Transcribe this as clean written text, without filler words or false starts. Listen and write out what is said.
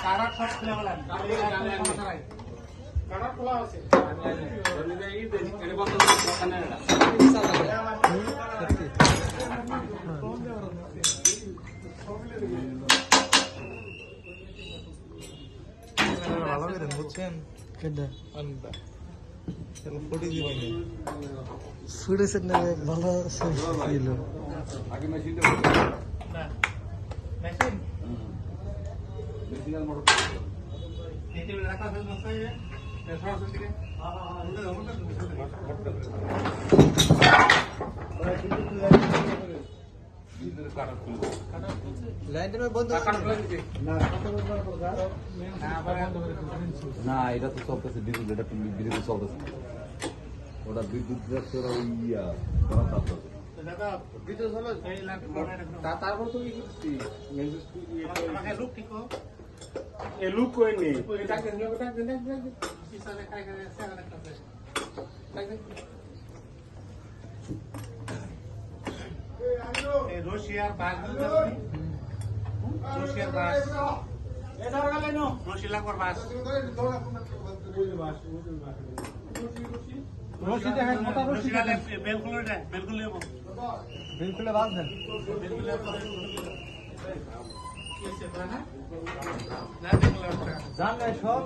কারা সব খুলে গেলাম কারা খোলা আছে ভালো করে বুঝছেন কেডা আনবা চলো ফটো দিই ফুটেছে না ভালো ছিল আগে মেশিন না মেশিন মেশিনের মোটর এই রাখা ফেল নষ্ট হয়ে যায় সরাসরি থেকে লাইনটা বন্ধ না এটা তো চলতেছে বিদ্যুৎ এটা বিদ্যুৎ চলতেছে ওটা বিদ্যুৎ ইয়া দাদা বিদ্যুৎ হলো তারপর তুমি কি আমাকে লুক ঠিক हो এ লুক কই নেই এটা কেন এটা কেন পিছনে খাই খাই সেখানে কাছে এই রশিয়ার বাস রশিয়ার বাস এটা গেল নো রশি লাগবার বাস রশি দেখা মোটা রশি বেলকুল এটা বেলকুল নেব বিলকুল বাদ দেন বেলকুল কি সে বানা না দেখলাম জান সব